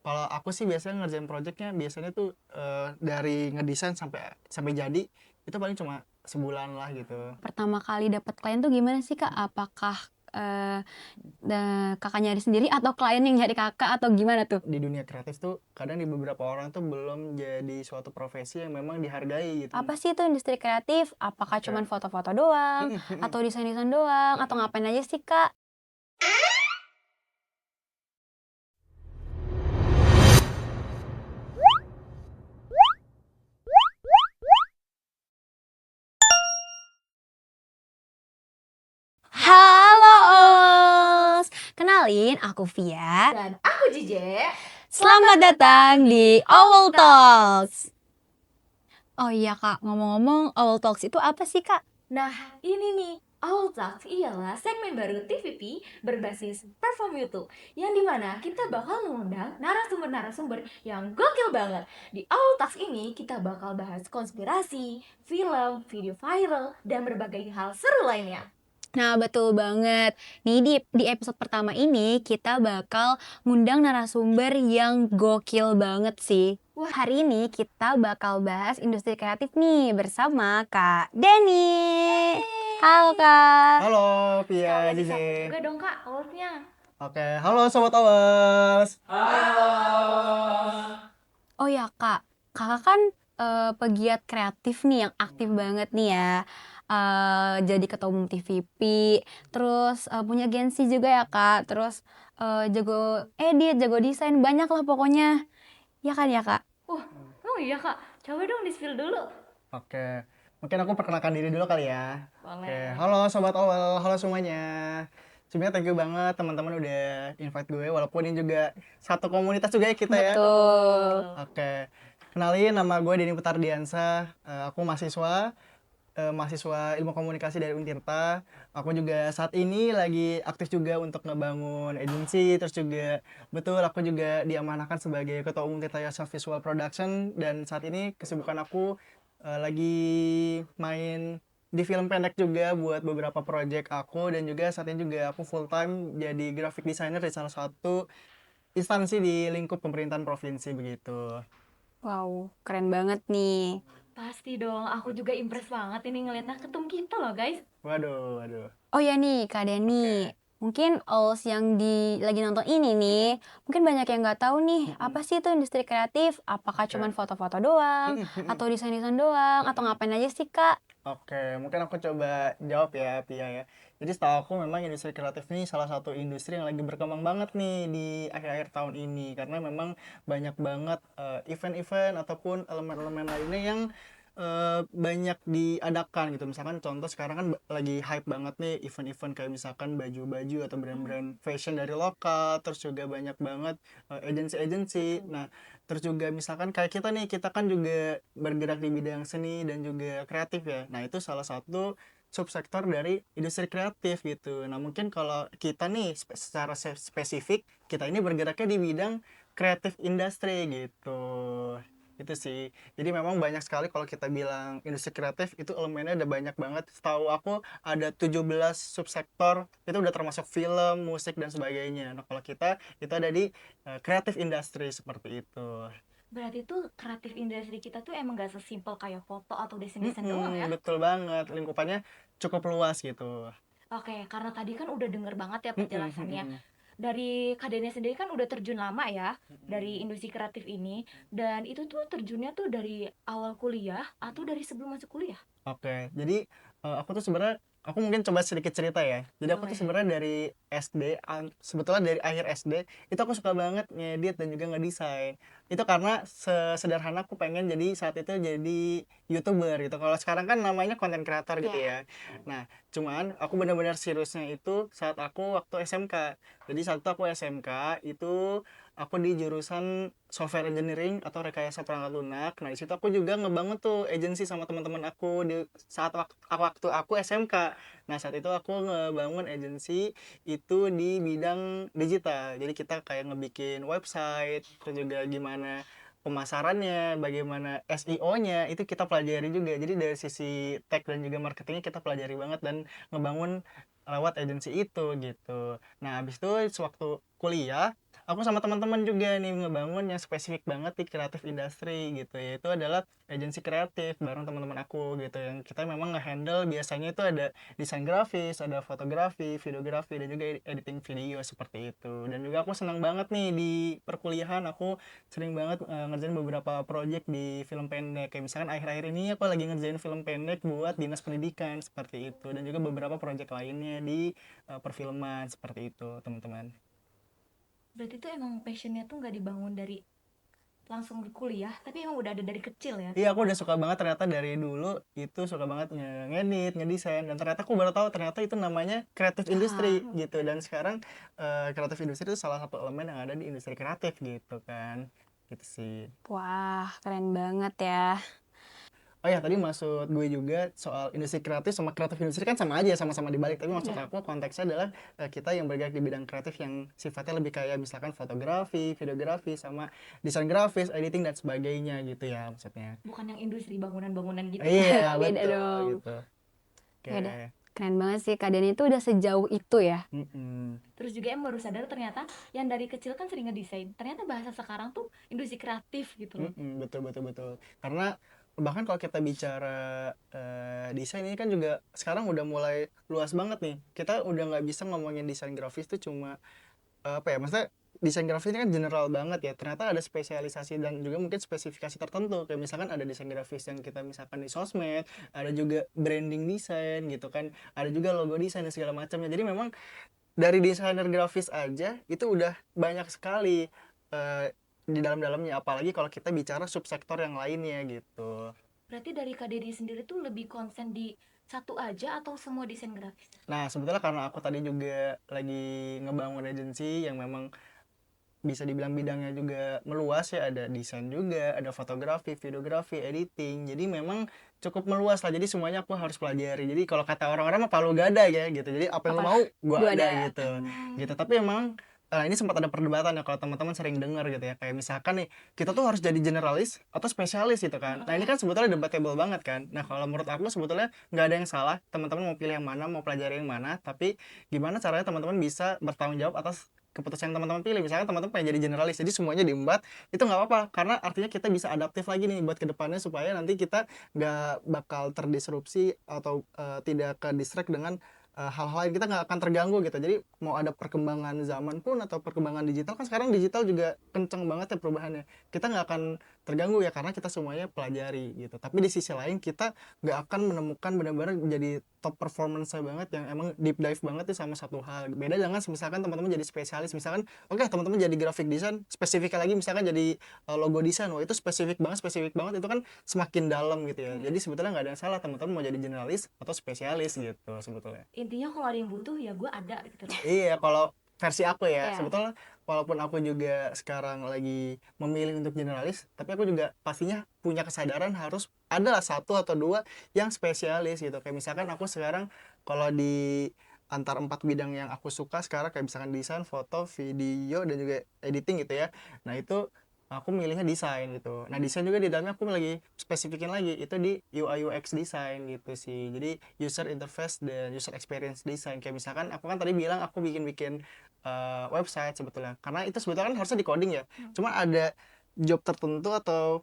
Kalau aku sih biasanya ngerjain projectnya biasanya tuh dari ngedesain sampai sampai jadi itu paling cuma sebulan lah gitu. Pertama kali dapat klien tuh gimana sih Kak? Apakah Kakak nyari sendiri atau klien yang nyari Kakak atau gimana tuh? Di dunia kreatif tuh kadang di beberapa orang tuh belum jadi suatu profesi yang memang dihargai gitu. Apa sih itu industri kreatif? Apakah Oke. cuman foto-foto doang? Atau desain-desain doang? Atau ngapain aja sih Kak? Halo Os! Kenalin, aku Via. Dan aku Jije. Selamat datang di Owl Talks. Oh iya Kak, ngomong-ngomong Owl Talks itu apa sih Kak? Nah, ini nih, Owl Talks ialah segmen baru TVP berbasis platform YouTube yang dimana kita bakal mengundang narasumber-narasumber yang gokil banget. Di Owl Talks ini kita bakal bahas konspirasi, film, video viral, dan berbagai hal seru lainnya. Nah betul banget. Nih di episode pertama ini kita bakal ngundang narasumber yang gokil banget sih. Wah. Hari ini kita bakal bahas industri kreatif nih bersama Kak Denny. Halo Kak. Halo Kak, Pia, bisa Jije. juga dong Kak, Owls-nya. Oke, halo Sobat Awas. Oh ya Kak, Kakak kan pegiat kreatif nih yang aktif banget nih ya. Jadi ketua umum TVP, terus punya agensi juga ya Kak, terus jago edit, jago desain, banyak lah pokoknya. Ya kan ya Kak? Oh iya Kak, coba dong di-spill dulu. Oke, mungkin aku perkenalkan diri dulu kali ya. Oke, Boleh. halo Sobat Awal, halo semuanya. Sebenarnya thank you banget teman-teman udah invite gue, walaupun ini juga satu komunitas juga ya kita ya. Betul. Oke, kenalin nama gue Denny Putardiansa, aku mahasiswa ilmu komunikasi dari Untirta. Aku juga saat ini lagi aktif juga untuk ngebangun agensi, terus juga betul aku juga diamanahkan sebagai ketua umum Tirta Yasa Visual Production, dan saat ini kesibukan aku lagi main di film pendek juga buat beberapa project aku, dan juga saat ini juga aku full time jadi graphic designer di salah satu instansi di lingkup pemerintahan provinsi begitu. Wow, keren banget nih. Pasti dong, aku juga impress banget ini ngeliatnya ketum kita loh guys. Waduh, waduh. Oh ya nih Kak Denny, mungkin Ols yang lagi nonton ini nih, mungkin banyak yang nggak tahu nih, apa sih itu industri kreatif? Apakah cuman foto-foto doang? Atau desain-desain doang? Atau ngapain aja sih Kak? Oke, mungkin aku coba jawab ya, Pia ya. Jadi setahu aku memang industri kreatif ini salah satu industri yang lagi berkembang banget nih di akhir-akhir tahun ini. Karena memang banyak banget event-event ataupun elemen-elemen lainnya yang banyak diadakan gitu. Misalkan contoh sekarang kan lagi hype banget nih event-event kayak misalkan baju-baju atau brand-brand fashion dari lokal. Terus juga banyak banget agensi-agensi. Nah, terus juga misalkan kayak kita nih, kita kan juga bergerak di bidang seni dan juga kreatif ya. Nah, itu salah satu subsektor dari industri kreatif gitu. Nah, mungkin kalau kita nih secara spesifik, kita ini bergeraknya di bidang kreatif industri gitu. Itu sih. Jadi memang banyak sekali kalau kita bilang industri kreatif itu elemennya ada banyak banget. Setahu aku ada 17 subsektor. Itu udah termasuk film, musik dan sebagainya. Nah, kalau kita itu ada di kreatif industri seperti itu. Berarti tuh kreatif industri kita tuh emang gak sesimpel kayak foto atau desain-desain doang ya. Betul banget, lingkupannya cukup luas gitu. Oke, karena tadi kan udah denger banget ya Mm, mm, penjelasannya. mm, mm. Dari Kak Denia sendiri kan udah terjun lama ya dari industri kreatif ini. Dan itu tuh terjunnya tuh dari awal kuliah atau dari sebelum masuk kuliah? Oke, jadi aku tuh sebenarnya aku mungkin coba sedikit cerita ya. Jadi aku tuh Boleh. sebenarnya dari SD, sebetulnya dari akhir SD itu aku suka banget ngedit dan juga ngedesain. Itu karena sesederhana aku pengen jadi saat itu jadi YouTuber gitu. Kalau sekarang kan namanya content creator gitu ya. Nah, cuman aku benar-benar seriusnya itu saat aku waktu SMK. Jadi saat itu aku SMK itu aku di jurusan software engineering atau rekayasa perangkat lunak. Nah, di situ aku juga ngebangun tuh agensi sama teman-teman aku di saat waktu aku SMK. Nah, saat itu aku ngebangun agensi itu di bidang digital. Jadi kita kayak ngebikin website, terus juga gimana pemasarannya, bagaimana SEO-nya, itu kita pelajari juga. Jadi dari sisi tech dan juga marketingnya kita pelajari banget dan ngebangun lewat agensi itu gitu. Nah, habis itu sewaktu kuliah aku sama teman-teman juga nih ngebangun yang spesifik banget di kreatif industri gitu, yaitu adalah agensi kreatif bareng teman-teman aku gitu, yang kita memang ngehandle biasanya itu ada desain grafis, ada fotografi, videografi, dan juga editing video seperti itu. Dan juga aku senang banget nih di perkuliahan aku sering banget ngerjain beberapa project di film pendek, kayak misalkan akhir-akhir ini aku lagi ngerjain film pendek buat dinas pendidikan seperti itu, dan juga beberapa project lainnya di perfilman seperti itu teman-teman. Berarti tuh emang passionnya tuh nggak dibangun dari langsung kuliah, tapi emang udah ada dari kecil ya. Iya, aku udah suka banget ternyata dari dulu itu suka banget ngedit, ngedesain, dan ternyata aku baru tahu ternyata itu namanya creative industry Wah, gitu. Dan sekarang creative industry itu salah satu elemen yang ada di industri kreatif gitu kan. Gitu sih. wah, keren banget ya. Oh ya, tadi maksud gue juga soal industri kreatif sama kreatif industri kan sama aja, sama-sama dibalik. Tapi maksud Iya. aku konteksnya adalah kita yang bergerak di bidang kreatif yang sifatnya lebih kayak misalkan fotografi, videografi, sama desain grafis, editing dan sebagainya gitu ya maksudnya. Bukan yang industri bangunan-bangunan gitu. Iya, Beda betul dong. gitu. Oke. Ya udah, keren banget sih Kak Dani itu udah sejauh itu ya. Mm-mm. Terus juga em baru sadar ternyata yang dari kecil kan sering ngedesain. Ternyata bahasa sekarang tuh industri kreatif gitu loh. Betul betul betul. Karena bahkan kalau kita bicara desain ini kan juga sekarang udah mulai luas banget nih. Kita udah nggak bisa ngomongin desain grafis tuh cuma apa ya? Maksudnya desain grafis ini kan general banget ya. Ternyata ada spesialisasi dan juga mungkin spesifikasi tertentu. Kayak misalkan ada desain grafis yang kita misalkan di sosmed, ada juga branding desain gitu kan. Ada juga logo desain dan segala macamnya. Jadi memang dari desainer grafis aja itu udah banyak sekali eh, di dalam-dalamnya, apalagi kalau kita bicara subsektor yang lainnya gitu. Berarti dari Kak Dedi sendiri tuh lebih konsen di satu aja atau semua desain grafis? Nah, sebetulnya karena aku tadi juga lagi ngebangun agensi yang memang bisa dibilang bidangnya juga meluas ya, ada desain juga, ada fotografi, videografi, editing. Jadi memang cukup meluas lah. Jadi semuanya aku harus pelajari. Jadi kalau kata orang-orang mah palu gada ya gitu. Jadi apa yang lo Apa? mau, gua Gua ada ada. gitu. Gitu. Tapi emang ini sempat ada perdebatan ya kalau teman-teman sering dengar gitu ya. Kayak misalkan nih, kita tuh harus jadi generalis atau spesialis gitu kan. Nah, ini kan sebetulnya debatable banget kan. Nah, kalau menurut aku sebetulnya nggak ada yang salah. Teman-teman mau pilih yang mana, mau pelajari yang mana, tapi gimana caranya teman-teman bisa bertanggung jawab atas keputusan yang teman-teman pilih. Misalnya teman-teman pengen jadi generalis, jadi semuanya diembat, itu nggak apa-apa, karena artinya kita bisa adaptif lagi nih buat kedepannya, supaya nanti kita nggak bakal terdisrupsi atau tidak ke distract dengan hal-hal lain, kita nggak akan terganggu gitu. Jadi mau ada perkembangan zaman pun atau perkembangan digital, kan sekarang digital juga kenceng banget ya perubahannya, kita nggak akan terganggu ya, karena kita semuanya pelajari gitu. Tapi di sisi lain kita nggak akan menemukan benar-benar jadi top performance banget yang emang deep dive banget tuh sama satu hal. Beda dengan misalkan teman-teman jadi spesialis, misalkan oke teman-teman jadi graphic design, spesifik lagi misalkan jadi logo desain, wah itu spesifik banget itu kan semakin dalam gitu ya. Jadi sebetulnya nggak ada yang salah teman-teman mau jadi generalis atau spesialis gitu sebetulnya. Intinya kalau ada yang butuh ya gue ada gitu loh. Iya, kalau versi aku ya, Iya. sebetulnya walaupun aku juga sekarang lagi memilih untuk generalis, tapi aku juga pastinya punya kesadaran harus adalah satu atau dua yang spesialis gitu. Kayak misalkan aku sekarang kalau di antar 4 bidang yang aku suka sekarang, kayak misalkan desain, foto, video, dan juga editing gitu ya. Nah, itu aku milihnya desain gitu. Nah, desain juga di dalamnya aku lagi spesifikin lagi itu di UI UX design gitu sih. Jadi user interface dan user experience design. Kayak misalkan aku kan tadi bilang aku bikin-bikin website sebetulnya. Karena itu sebetulnya kan harusnya di coding ya. Cuma ada job tertentu atau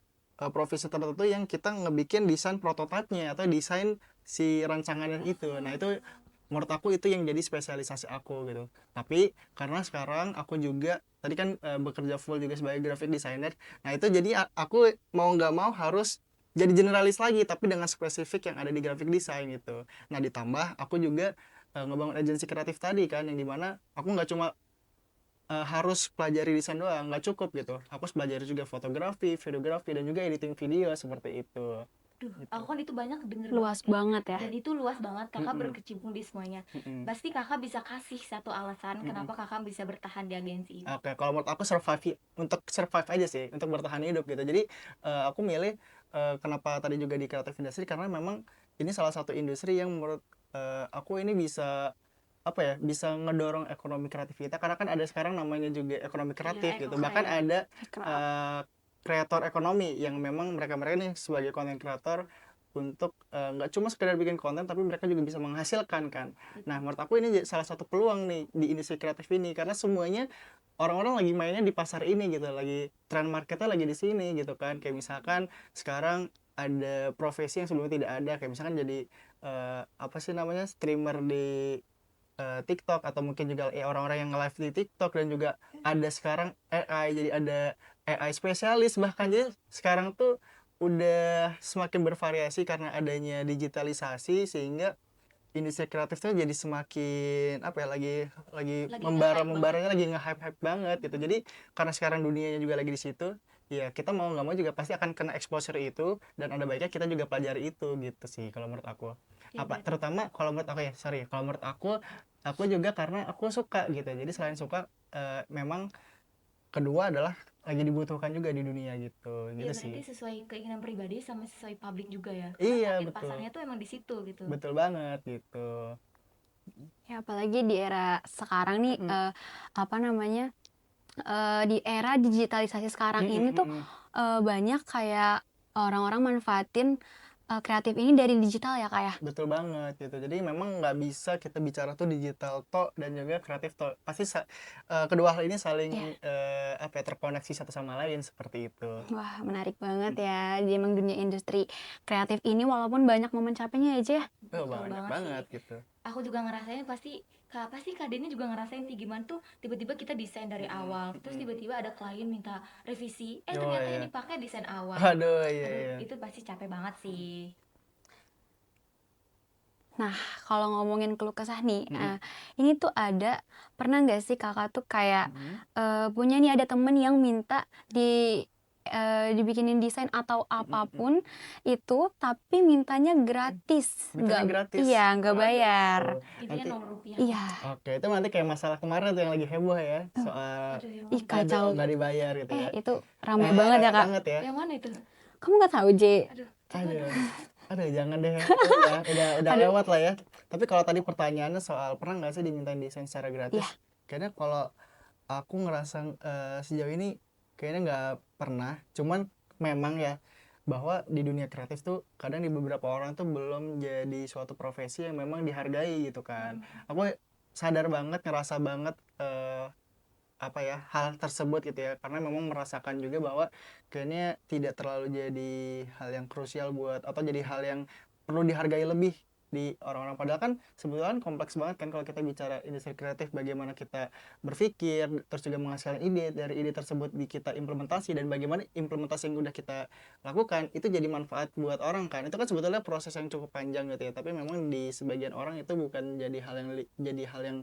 profesi tertentu yang kita ngebikin desain prototipenya atau desain si rancangannya itu. Nah, itu menurut aku itu yang jadi spesialisasi aku gitu. Tapi karena sekarang aku juga tadi kan bekerja full juga sebagai graphic designer. Nah, itu jadi aku mau nggak mau harus jadi generalis lagi tapi dengan spesifik yang ada di graphic design gitu. Nah, ditambah aku juga ngebangun agensi kreatif tadi kan, yang dimana aku nggak cuma harus pelajari desain doang, nggak cukup gitu. Aku harus pelajari juga fotografi, videografi, dan juga editing video seperti itu. Duh, Gitu. aku kan itu banyak denger Luas banget banget ya. dan itu luas banget. Kakak Mm-mm. berkecimpung di semuanya. Mm-mm. Pasti kakak bisa kasih satu alasan Mm-mm. kenapa kakak bisa bertahan di agensi ini. Oke, kalau menurut aku untuk survive aja sih, untuk bertahan hidup gitu. Jadi aku milih kenapa tadi juga di creative industry, karena memang ini salah satu industri yang menurut aku ini bisa apa ya, bisa ngedorong ekonomi kreatif kita, karena kan ada sekarang namanya juga ekonomi kreatif gitu. Bahkan ada kreator ekonomi yang memang mereka nih sebagai content creator untuk nggak cuma sekedar bikin konten, tapi mereka juga bisa menghasilkan kan. Nah, menurut aku ini salah satu peluang nih di industri kreatif ini, karena semuanya orang-orang lagi mainnya di pasar ini gitu, lagi tren marketnya lagi di sini gitu kan. Kayak misalkan sekarang ada profesi yang sebelumnya tidak ada, kayak misalkan jadi apa sih namanya, streamer di TikTok, atau mungkin juga orang-orang yang nge-live di TikTok, dan juga ada sekarang AI, jadi ada AI spesialis bahkan. Jadi sekarang tuh udah semakin bervariasi karena adanya digitalisasi, sehingga industri kreatif tuh jadi semakin apa ya, lagi Lagi membara nge-hype membaranya, lagi nge-hype banget gitu. Jadi karena sekarang dunianya juga lagi di situ, ya kita mau nggak mau juga pasti akan kena exposure itu, dan ada baiknya kita juga pelajari itu gitu sih kalau menurut aku. Ya Apa berarti terutama kalau menurut aku ya, sorry, kalau menurut aku juga karena aku suka gitu. Jadi selain suka, memang kedua adalah lagi dibutuhkan juga di dunia gitu ya gitu sih. berarti sesuai keinginan pribadi sama sesuai publik juga ya. Karena Iya target betul, pasarnya tuh emang di situ gitu. betul banget gitu. Ya apalagi di era sekarang nih, Mm, apa namanya, di era digitalisasi sekarang mm, mm, ini mm, tuh, mm. banyak kayak orang-orang manfaatin, kreatif ini dari digital ya, Kak, ya? Betul banget gitu. Jadi memang nggak bisa kita bicara tuh digital tok dan juga kreatif tok. Pasti kedua hal ini Iya. saling apa ya, terkoneksi satu sama lain seperti itu. Wah, menarik banget ya. Di emang dunia industri kreatif ini walaupun banyak momen capeknya aja ya. Oh, Betul banyak banget sih. banget gitu. Aku juga ngerasain pasti Kak Denny juga ngerasain sih gimana tuh tiba-tiba kita desain dari awal, terus tiba-tiba ada klien minta revisi, Oh ternyata yang iya. dipakai desain awal. Aduh iya Aduh, iya. itu pasti capek banget sih. Nah, kalau ngomongin keluh kesah nih, Mm-mm. ini tuh pernah nggak sih Kakak tuh kayak, Mm-mm. punya nih ada temen yang minta dibikinin desain atau Mm-mm. apapun itu, tapi mintanya gratis, Mintanya gratis. nggak bayar. Waduh. Intinya Nanti 0 rupiah lah. Iya, oke, itu nanti kayak masalah kemarin tuh yang lagi heboh ya, tuh, soal Aduh, yang ih mana? aduh kacau. nggak dibayar gitu ya. Itu rame banget ya, Rame Kak. banget ya. Yang mana itu? Kamu nggak tahu, J? Aduh, coba Aduh. dong. Aduh, jangan deh. Udah Aduh, lewat lah ya. Tapi kalau tadi pertanyaannya soal pernah nggak sih dimintain desain secara iya, gratis? Kayaknya kalau aku ngerasa sejauh ini kayaknya nggak pernah. Cuman memang ya, bahwa di dunia kreatif tuh kadang di beberapa orang tuh belum jadi suatu profesi yang memang dihargai gitu kan. Aku sadar banget, ngerasa banget apa ya, hal tersebut gitu ya, karena memang merasakan juga bahwa kayaknya tidak terlalu jadi hal yang krusial buat, atau jadi hal yang perlu dihargai lebih di orang-orang, padahal kan sebetulnya kan kompleks banget kan kalau kita bicara industri kreatif, bagaimana kita berpikir terus juga menghasilkan ide, dari ide tersebut kita implementasi, dan bagaimana implementasi yang udah kita lakukan itu jadi manfaat buat orang kan, itu kan sebetulnya proses yang cukup panjang gitu ya, tapi memang di sebagian orang itu bukan jadi hal yang jadi hal yang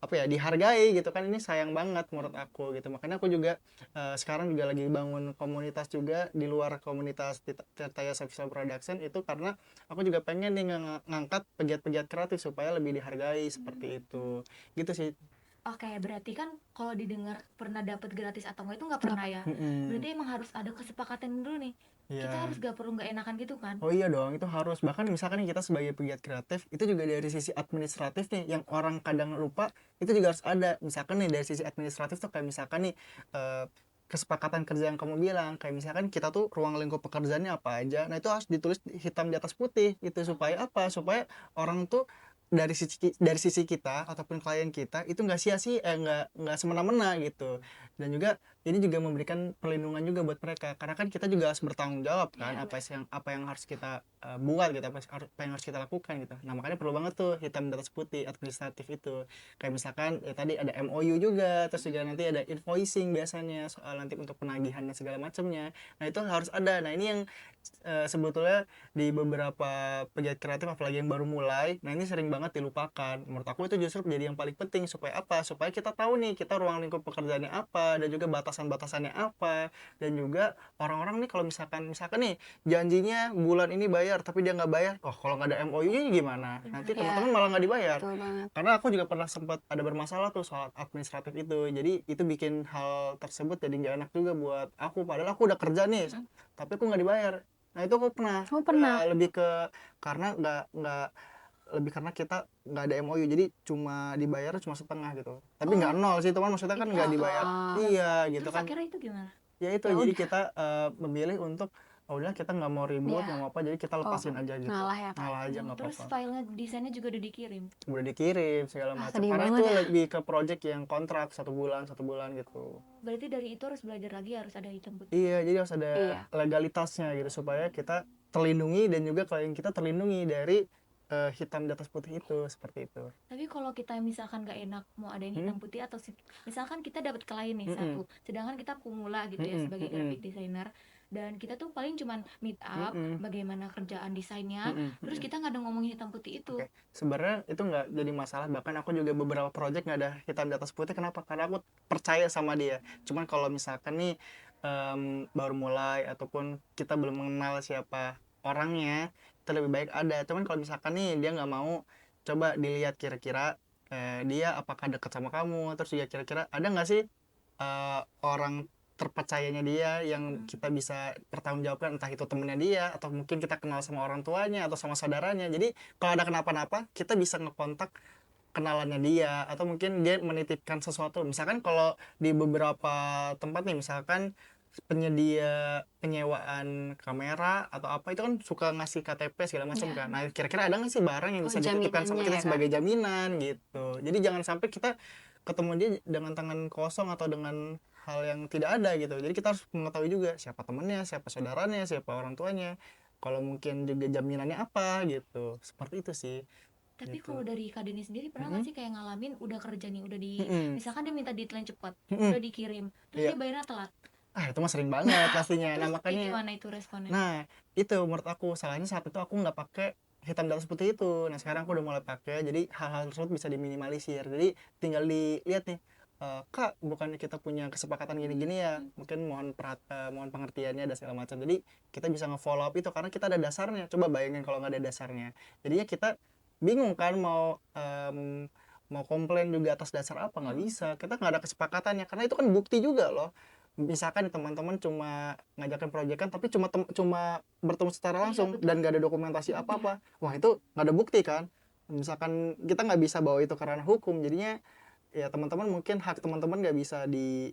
apa ya, dihargai gitu kan. Ini sayang banget menurut aku gitu. Makanya aku juga sekarang juga lagi bangun komunitas juga di luar komunitas Tirtaya Visual Production itu, karena aku juga pengen nih ngangkat pegiat-pegiat kreatif supaya lebih dihargai seperti itu gitu sih. Oke, berarti kan kalau didengar pernah dapat gratis atau enggak itu nggak pernah ya. Mm-mm. Berarti emang harus ada kesepakatan dulu nih. Kita Iya. harus gak perlu nggak enakan gitu kan. Oh iya dong, itu harus. Bahkan misalkan nih kita sebagai pegiat kreatif, itu juga dari sisi administratif nih, yang orang kadang lupa, itu juga harus ada. Misalkan nih dari sisi administratif tuh kayak misalkan nih, eh, kesepakatan kerja yang kamu bilang, kayak misalkan kita tuh ruang lingkup pekerjaannya apa aja. Nah itu harus ditulis hitam di atas putih. Itu supaya apa? Supaya orang tuh dari sisi kita ataupun klien kita itu nggak sia-sia, nggak semena-mena gitu. Dan juga ini juga memberikan perlindungan juga buat mereka, karena kan kita juga harus bertanggung jawab kan, Iya, apa yang harus kita buat gitu, apa yang harus kita lakukan gitu. Nah makanya perlu banget tuh hitam di atas putih administratif itu, kayak misalkan ya tadi ada MOU juga, terus juga nanti ada invoicing biasanya soal nanti untuk penagihan dan segala macamnya. Nah itu harus ada. Nah ini yang sebetulnya di beberapa pegiat kreatif apalagi yang baru mulai, nah ini sering banget dilupakan. Menurut aku itu justru menjadi yang paling penting, supaya apa, supaya kita tahu nih kita ruang lingkup pekerjaannya apa, dan juga batasan-batasannya apa, dan juga orang-orang nih kalau misalkan nih janjinya bulan ini bayar tapi dia nggak bayar, oh kalau nggak ada MOU-nya gimana, nanti iya, teman-teman malah nggak dibayar. betul banget. Karena aku juga pernah sempat ada bermasalah tuh soal administratif itu, jadi itu bikin hal tersebut jadi nggak enak juga buat aku, padahal aku udah kerja nih tapi aku nggak dibayar. Nah itu aku pernah Oh, pernah? lebih ke karena nggak lebih karena kita nggak ada MOU, jadi cuma dibayar cuma setengah gitu, tapi nggak Oh, nol sih teman, maksudnya kan itu nggak apa? dibayar. Oh, Iya gitu Terus kan. akhirnya itu gimana? Ya itu, ya jadi udah. kita memilih untuk oh udah kita nggak mau ribut, Iya. nggak mau apa, jadi kita lepasin aja gitu. Ngalah ya, Kak. Ngalah aja nggak Terus apa-apa. filenya desainnya juga udah dikirim. Udah dikirim segala macam. sedih Karena banget itu ya. lebih ke project yang kontrak 1 bulan gitu. Berarti dari itu harus belajar lagi, harus ada hitam putih. Iya, jadi harus ada Iya. legalitasnya gitu supaya kita terlindungi dan juga klien kita terlindungi dari hitam di atas putih itu, seperti itu. Tapi kalau kita misalkan nggak enak mau adain hitam putih atau misalkan kita dapat klien nih satu, sedangkan kita pemula gitu ya sebagai graphic designer, dan kita tuh paling cuman meet up bagaimana kerjaan desainnya, terus kita nggak ada ngomongin hitam putih itu. Oke. Sebenarnya itu nggak jadi masalah, bahkan aku juga beberapa project nggak ada hitam di atas putih. Kenapa? Karena aku percaya sama dia. Cuman kalau misalkan nih baru mulai ataupun kita belum mengenal siapa orangnya, itu lebih baik ada. Cuman kalau misalkan nih dia nggak mau, coba dilihat kira-kira dia apakah dekat sama kamu, terus juga kira-kira ada nggak sih orang terpercayanya dia yang kita bisa pertanggungjawabkan, entah itu temennya dia atau mungkin kita kenal sama orang tuanya atau sama saudaranya. Jadi kalau ada kenapa-napa kita bisa ngekontak kenalannya dia, atau mungkin dia menitipkan sesuatu. Misalkan kalau di beberapa tempat nih, misalkan penyedia penyewaan kamera atau apa, itu kan suka ngasih KTP segala macam kan. Nah kira-kira ada nggak sih barang yang bisa dititipkan sama jaminannya kita ya, Kak. sebagai jaminan gitu. Jadi jangan sampai kita ketemu dia dengan tangan kosong atau dengan hal yang tidak ada gitu. Jadi kita harus mengetahui juga siapa temannya, siapa saudaranya, siapa orang tuanya, kalau mungkin juga jaminannya apa gitu. Seperti itu sih. Tapi Gitu. kalau dari Kak Denny sendiri pernah nggak sih kayak ngalamin udah kerja nih, udah di misalkan dia minta deadline cepat, udah dikirim, terus Iya. dia bayarnya telat. Itu mah sering banget pastinya. Nah Terus makanya, gimana itu responnya? nah itu menurut aku salahnya saat itu aku nggak pakai hitam di atas putih itu. Nah sekarang aku udah mulai pakai, jadi hal-hal tersebut bisa diminimalisir. Jadi tinggal dilihat nih, Kak, bukannya kita punya kesepakatan gini-gini ya, mungkin mohon pengertiannya dan segala macam. Jadi kita bisa nge-follow up itu karena kita ada dasarnya. Coba bayangin kalau nggak ada dasarnya, jadinya kita bingung kan mau komplain juga atas dasar apa, nggak bisa, kita nggak ada kesepakatannya, karena itu kan bukti juga loh. Misalkan teman-teman cuma ngajakin proyekan tapi cuma bertemu secara langsung betul. dan nggak ada dokumentasi apa-apa, wah itu nggak ada bukti kan. Misalkan kita nggak bisa bawa itu ke ranah hukum, jadinya ya teman-teman mungkin hak teman-teman nggak bisa di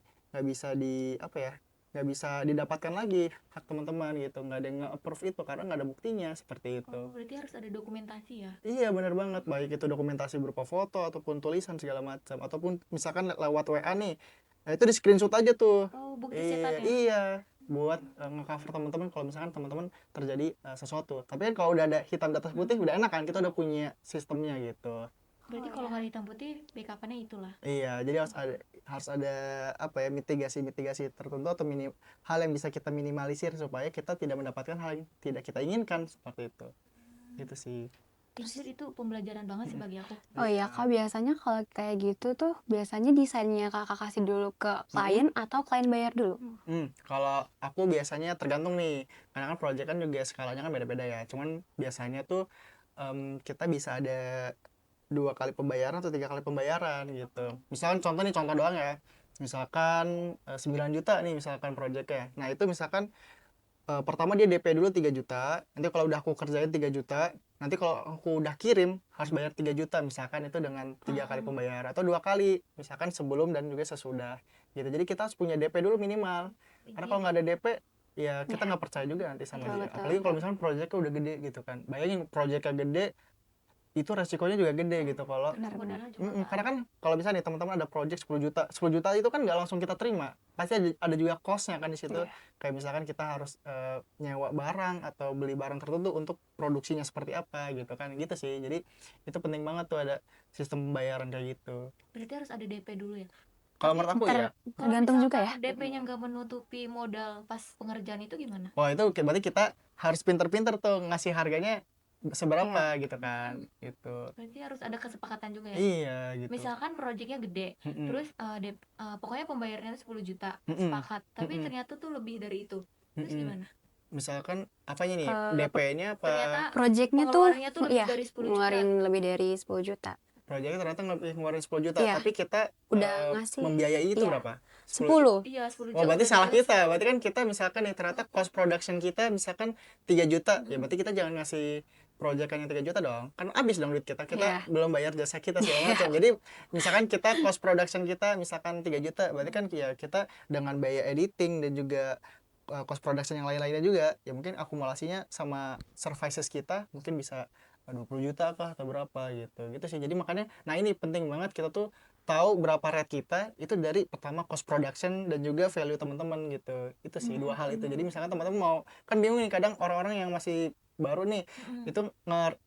apa ya, nggak bisa didapatkan lagi hak teman-teman gitu, nggak ada yang nge-approve itu karena nggak ada buktinya, seperti itu. Oh, berarti harus ada dokumentasi ya. Iya benar banget, baik itu dokumentasi berupa foto ataupun tulisan segala macam, ataupun misalkan lewat WA nih, nah itu di screenshot aja tuh. Oh, bukti Iya, cetaknya. iya, buat nge-cover teman-teman kalau misalkan teman-teman terjadi sesuatu. Tapi kan kalau udah ada hitam di atas putih udah enak kan, kita udah punya sistemnya gitu. Berarti kalau nggak ada hitam putih, backup-nya itulah. Iya, jadi harus ada apa ya, mitigasi tertentu atau hal yang bisa kita minimalisir supaya kita tidak mendapatkan hal yang tidak kita inginkan, seperti itu. Gitu sih. Terus itu pembelajaran banget sih bagi aku. Oh iya, Kak, biasanya kalau kayak gitu tuh biasanya desainnya Kakak kasih dulu ke klien atau klien bayar dulu? Kalau aku biasanya tergantung nih, karena kan project kan juga skalanya kan beda-beda ya. Cuman biasanya tuh kita bisa ada 2 kali pembayaran atau 3 kali pembayaran gitu. Misalkan contoh doang ya. Misalkan 9 juta nih misalkan projectnya. Nah itu misalkan pertama dia DP dulu 3 juta, nanti kalau udah aku kerjain 3 juta, nanti kalau aku udah kirim harus bayar 3 juta, misalkan itu dengan 3 kali pembayaran atau 2 kali, misalkan sebelum dan juga sesudah gitu. Jadi kita harus punya DP dulu minimal, karena kalau nggak ada DP ya kita nggak percaya juga nanti sama Betul, dia. betul. Apalagi kalau misalkan proyeknya udah gede gitu kan, bayangin proyeknya gede itu resikonya juga gede gitu. Kalau Modalnya juga karena kan kalau misalnya nih teman-teman ada project 10 juta itu kan nggak langsung kita terima, pasti ada juga cost-nya kan di situ. Kayak misalkan kita harus nyewa barang atau beli barang tertentu untuk produksinya seperti apa gitu kan, gitu sih. Jadi itu penting banget tuh ada sistem pembayaran kayak gitu. berarti harus ada DP dulu ya. Kalau menurut aku ya, Tergantung juga ya. DP-nya nggak menutupi modal pas pengerjaan itu gimana? wah itu berarti kita harus pinter-pinter tuh ngasih harganya seberapa gitu kan, gitu. Berarti harus ada kesepakatan juga ya. Iya gitu. Misalkan proyeknya gede, terus pokoknya pembayarannya itu 10 juta, sepakat. Tapi ternyata tuh lebih dari itu. Terus gimana? Misalkan apanya nih, Kalau DP-nya apa? Ternyata Projectnya tuh pengeluarannya tuh lebih iya, dari 10 juta. ngeluarin lebih dari 10 juta. Proyeknya ternyata ngeluarin 10 juta, Iya. tapi kita Udah ngasih. membiayai itu Iya. berapa? 10. Iya, 10 Oh juta. berarti udah salah ditulis. kita. Berarti kan kita misalkan nih ternyata cost production kita misalkan 3 juta, ya berarti kita jangan ngasih proyekannya 3 juta dong. Kan habis dong duit kita. Kita Iya. belum bayar jasa kita segala macam. Jadi misalkan kita cost production kita misalkan 3 juta, berarti kan ya kita dengan biaya editing dan juga cost production yang lain-lainnya juga, ya mungkin akumulasinya sama services kita mungkin bisa 20 juta kah atau berapa gitu sih. Jadi makanya nah ini penting banget kita tuh tahu berapa rate kita itu dari pertama cost production dan juga value teman-teman gitu. Itu sih dua hal itu. Jadi misalkan teman-teman mau, kan bingung nih kadang orang-orang yang masih baru nih itu